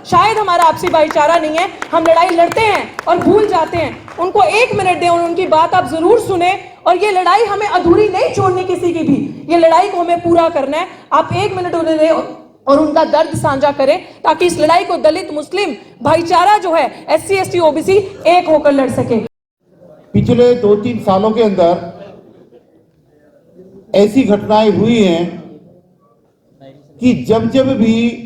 शायद हमारा आपसी भाईचारा नहीं है, हम लड़ाई लड़ते हैं और भूल जाते हैं। उनको 1 मिनट दें और उनकी बात आप जरूर सुने। और ये लड़ाई हमें अधूरी नहीं छोड़नी किसी की भी, ये लड़ाई को हमें पूरा करना है। आप 1 मिनट उन्हें दें और उनका दर्द साझा करें, ताकि इस लड़ाई को दलित मुस्लिम भाईचारा जो है, SC ST OBC एक होकर लड़ सके। पिछले 2-3 सालों के अंदर ऐसी घटनाएं हुई हैं कि जब जब भी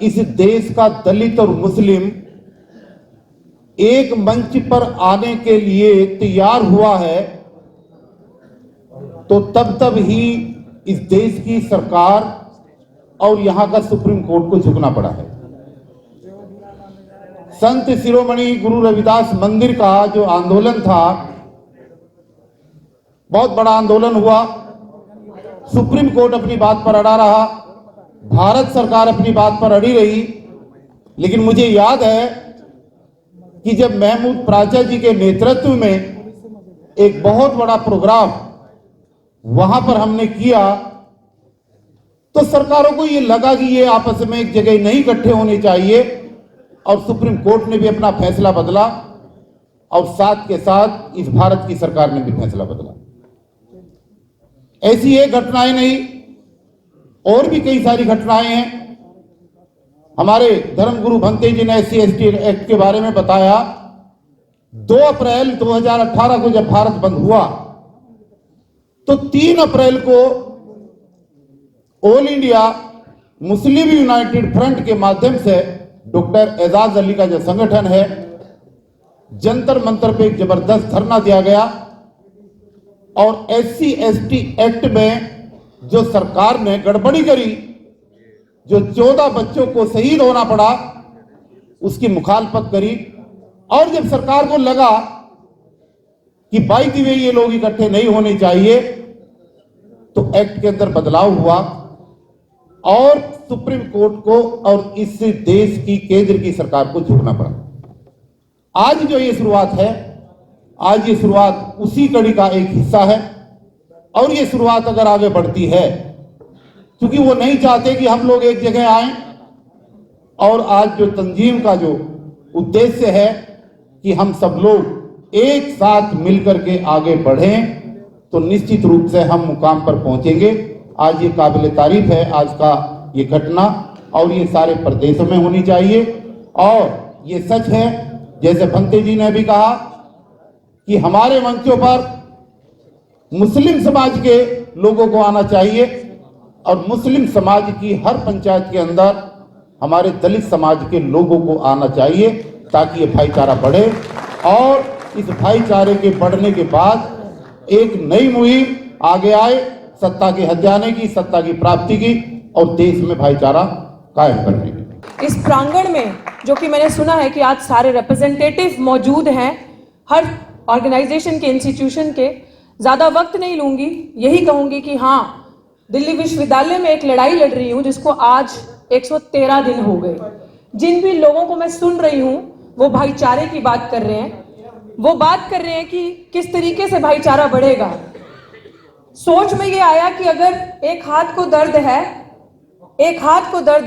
इस देश का दलित और मुस्लिम एक मंच पर आने के लिए तैयार हुआ है, तो तब तब ही इस देश की सरकार और यहां का सुप्रीम कोर्ट को झुकना पड़ा है। संत शिरोमणि गुरु रविदास मंदिर का जो आंदोलन था, बहुत बड़ा आंदोलन हुआ। सुप्रीम कोर्ट अपनी बात पर अड़ा रहा, भारत सरकार अपनी बात पर अड़ी रही। लेकिन मुझे याद है कि जब महमूद प्राचा जी के नेतृत्व में एक बहुत बड़ा प्रोग्राम वहां पर हमने किया, तो सरकारों को ये लगा कि ये आपस में एक जगह नहीं इकट्ठे होने चाहिए, और सुप्रीम कोर्ट ने भी अपना फैसला बदला और साथ के साथ इस भारत की सरकार ने भी फैसला बदला। ऐसी एक घटनाएं नहीं, और भी कई सारी घटनाएं हैं। हमारे धर्मगुरु भंते जी ने SC ST एक्ट के बारे में बताया। 2 अप्रैल 2018 को जब भारत बंद हुआ, तो 3 अप्रैल को all India Muslim United front के माध्यम से डॉक्टर एजाज अली का जो संगठन है, जंतर मंतर पे एक जबरदस्त धरना दिया गया। और SC ST एक्ट में जो सरकार ने गड़बड़ी करी, जो 14 बच्चों को शहीद होना पड़ा, उसकी मुखालफत करी। और जब सरकार को लगा कि बाय द वे ये लोग इकट्ठे नहीं होने चाहिए, तो एक्ट के अंदर बदलाव हुआ और सुप्रीम कोर्ट को और इस देश की केंद्र की सरकार को झुकना पड़ा। आज जो ये शुरुआत है, आज ये शुरुआत उसी कड़ी का एक हिस्सा है। और ये शुरुआत अगर आगे बढ़ती है, क्योंकि वो नहीं चाहते कि हम लोग एक जगह आए, और आज जो तंजीम का जो उद्देश्य है कि हम सब लोग एक साथ मिलकर के आगे बढ़ें, तो निश्चित रूप से हम मुकाम पर पहुंचेंगे। आज ये काबिल तारीफ है, आज का ये घटना, और ये सारे प्रदेशों में होनी चाहिए। और ये सच है, जैसे भंते जी ने भी कहा, कि हमारे मंचों पर मुस्लिम समाज के लोगों को आना चाहिए, और मुस्लिम समाज की हर पंचायत के अंदर हमारे दलित समाज के लोगों को आना चाहिए, ताकि ये भाईचारा बढ़े। और इस भाईचारे के बढ़ने के बाद एक नई मुहिम आगे आए, सत्ता के हथियाने की, सत्ता की प्राप्ति की, और देश में भाईचारा कायम करने की। इस प्रांगण में जो कि मैंने सुना है कि आज सारे रिप्रेजेंटेटिव मौजूद हैं हर ऑर्गेनाइजेशन के, इंस्टीट्यूशन के, ज्यादा वक्त नहीं लूंगी, यही कहूंगी कि हाँ, दिल्ली विश्वविद्यालय में एक लड़ाई लड़ रही हूं जिसको आज 113 दिन हो गए। जिन भी लोगों को मैं सुन रही हूं, वो भाईचारे की बात कर रहे हैं, वो बात कर रहे हैं कि किस तरीके से भाईचारा बढ़ेगा। सोच में ये आया कि अगर एक हाथ को दर्द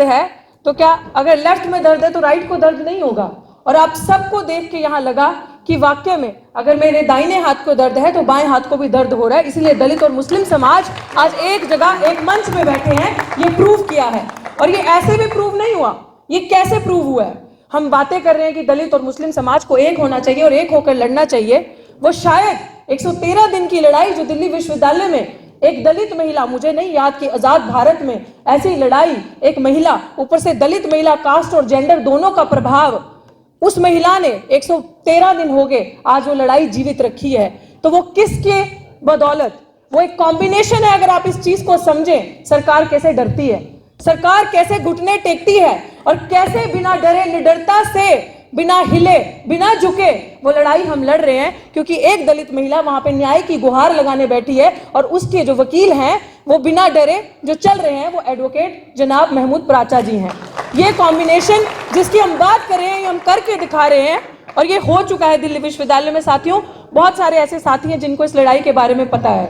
है, तो क्या अगर लेफ्ट में दर्द है तो राइट को दर्द नहीं होगा। और आप सबको देख के यहां लगा कि वाकई में अगर मेरे दाहिने हाथ को दर्द है तो बाएं हाथ को भी दर्द हो रहा है। इसलिए दलित और मुस्लिम समाज आज एक जगह, एक मंच में बैठे हैं, ये प्रूव किया है। और ये ऐसे भी प्रूव नहीं हुआ, ये कैसे प्रूव हुआ है? हम बातें कर रहे हैं कि दलित और मुस्लिम समाज को एक होना चाहिए और एक होकर लड़ना चाहिए। वो शायद 113 दिन की लड़ाई जो दिल्ली विश्वविद्यालय में एक दलित महिला, मुझे नहीं याद कि आजाद भारत में ऐसी लड़ाई, एक महिला, ऊपर से दलित महिला, कास्ट और जेंडर दोनों का प्रभाव, उस महिला ने 113 दिन हो गए आज वो लड़ाई जीवित रखी है। तो वो किसके बदौलत? वो एक कॉम्बिनेशन है। अगर आप इस चीज को समझें, सरकार कैसे डरती है, सरकार कैसे घुटने टेकती है, और कैसे बिना डरे, निडरता से, बिना हिले, बिना झुके वो लड़ाई हम लड़ रहे हैं। क्योंकि एक दलित महिला वहां पे न्याय की गुहार लगाने बैठी है, और उसके जो वकील हैं वो बिना डरे जो चल रहे हैं, वो एडवोकेट जनाब महमूद प्राचा जी हैं। ये कॉम्बिनेशन जिसकी हम बात कर रहे हैं, ये हम करके दिखा रहे हैं, और ये हो चुका है दिल्ली विश्वविद्यालय में। साथियों, बहुत सारे ऐसे साथी हैं जिनको इस लड़ाई के बारे में पता है।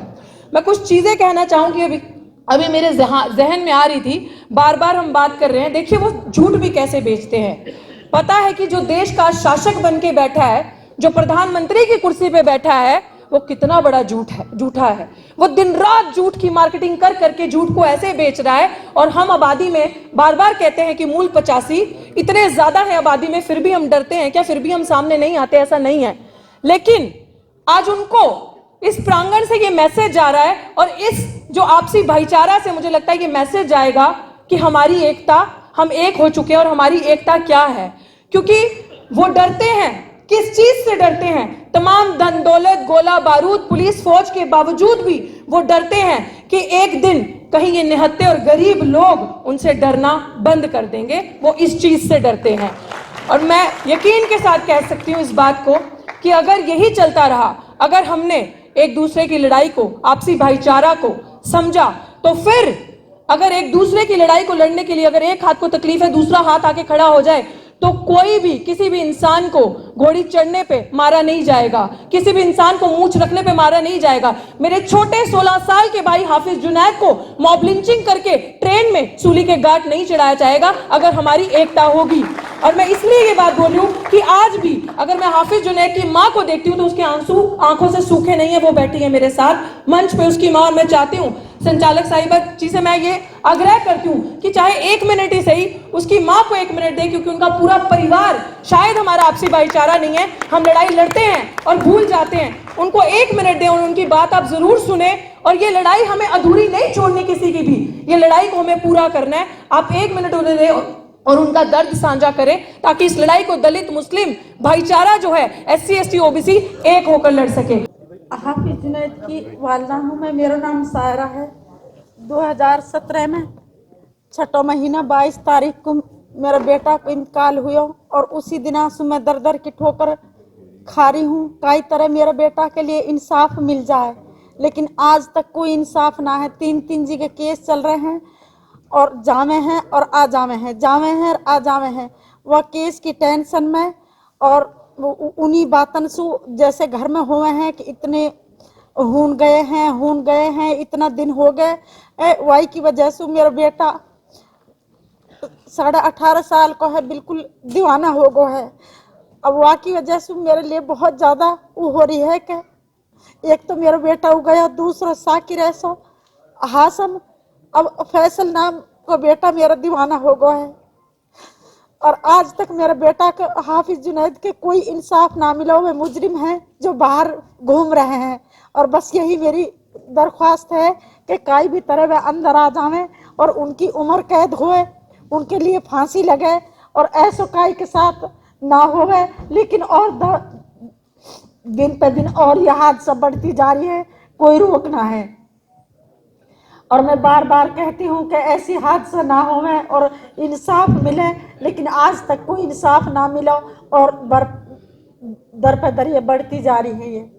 मैं कुछ चीजें कहना चाहूंगी, अभी मेरे जहन में आ रही थी। बार बार हम बात कर रहे हैं, देखिए वो झूठ भी कैसे बेचते हैं। पता है कि जो देश का शासक बन के बैठा है, जो प्रधानमंत्री की कुर्सी पे बैठा है, वो कितना बड़ा झूठा है। वो दिन रात झूठ की मार्केटिंग कर करके झूठ को ऐसे बेच रहा है। और हम आबादी में बार बार कहते हैं कि मूल 85 इतने ज्यादा है आबादी में, फिर भी हम डरते हैं क्या, फिर भी हम सामने नहीं आते? ऐसा नहीं है। लेकिन आज उनको इस प्रांगण से ये मैसेज जा रहा है, और इस जो आपसी भाईचारा से मुझे लगता है ये मैसेज जाएगा कि हमारी एकता, हम एक हो चुके हैं। और हमारी एकता क्या है, क्योंकि वो डरते हैं, किस चीज से डरते हैं? तमाम धन दौलत, गोला बारूद, पुलिस फौज के बावजूद भी वो डरते हैं कि एक दिन कहीं ये निहत्थे और गरीब लोग उनसे डरना बंद कर देंगे। वो इस चीज से डरते हैं। और मैं यकीन के साथ कह सकती हूं इस बात को कि अगर यही चलता रहा, अगर हमने एक दूसरे की लड़ाई को, आपसी भाईचारा को समझा, तो फिर अगर एक दूसरे की लड़ाई को लड़ने के लिए अगर एक हाथ को तकलीफ है, दूसरा हाथ आके खड़ा हो जाए, तो कोई भी किसी भी इंसान को घोड़ी चढ़ने पे मारा नहीं जाएगा, किसी भी इंसान को मूंछ रखने पे मारा नहीं जाएगा। मेरे छोटे 16 साल के भाई हाफिज जुनैद को मॉब लिंचिंग करके ट्रेन में सूली के गांठ नहीं चढ़ाया जाएगा, अगर हमारी एकता होगी। और मैं इसलिए ये बात बोल रही हूं कि आज भी अगर मैं हाफिज जुनैद की मां को देखती हूं तो उसके आंसू आंखों से सूखे नहीं है। वो बैठी है मेरे साथ मंच पे, उसकी मां। और मैं चाहती हूं संचालक साहिबा जी से मैं ये आग्रह करती हूं कि चाहे 1 मिनट ही सही उसकी मां को 1 मिनट दें, क्योंकि उनका पूरा परिवार, शायद हमारा आपसी भाईचारा नहीं है, हम लड़ाई लड़ते हैं और भूल जाते हैं। उनको 1 मिनट दें और उनकी बात आप जरूर सुने। और ये लड़ाई हमें अधूरी नहीं छोड़नी किसी की भी, ये लड़ाई को हमें पूरा करना है। आप 1 मिनट उन्हें दें और उनका दर्द साझा करें, ताकि इस लड़ाई को दलित मुस्लिम भाईचारा जो है, SC ST OBC एक होकर लड़ सके। हाफिज जुनैद की वालिदा हूँ मैं, मेरा नाम सायरा है। 2017 में 6 महीना 22 तारीख को मेरा बेटा को इंतकाल हुआ, और उसी दिन आंसू में दर दर की ठोकर खा रही हूँ। कई तरह मेरे बेटा के लिए इंसाफ मिल जाए, लेकिन आज तक कोई इंसाफ ना है। 3 जगह केस चल रहे हैं, और जामे हैं और आ जामे हैं, जामे हैं और आ जामे हैं। वह केस की टेंशन में और उन्हीं बातन सु जैसे घर में हुए हैं कि इतने हून गए हैं, इतना दिन हो गए। वाई की वजह से मेरा बेटा 18.5 साल को है, बिल्कुल दीवाना हो गया है। अब वाह की वजह से मेरे लिए बहुत ज़्यादा वो हो रही है कि एक तो मेरा बेटा हो गया, दूसरा साकिर ऐसा हासम, अब फैसल नाम का बेटा मेरा दीवाना हो गया है। और आज तक मेरा बेटा का, हाफिज जुनैद के, कोई इंसाफ ना मिला। वे मुजरिम हैं जो बाहर घूम रहे हैं, और बस यही मेरी दरख्वास्त है कि काई भी तरह वे अंदर आ जावें और उनकी उम्र कैद होए, उनके लिए फांसी लगे, और ऐसो काई के साथ ना होवे। लेकिन और दिन पे दिन और यह हादसा बढ़ती जा रही है, कोई रोक ना है। और मैं बार बार कहती हूँ कि ऐसी हादसा ना होवे और इंसाफ मिले, लेकिन आज तक कोई इंसाफ ना मिला, और दर पे दर ये बढ़ती जा रही है। ये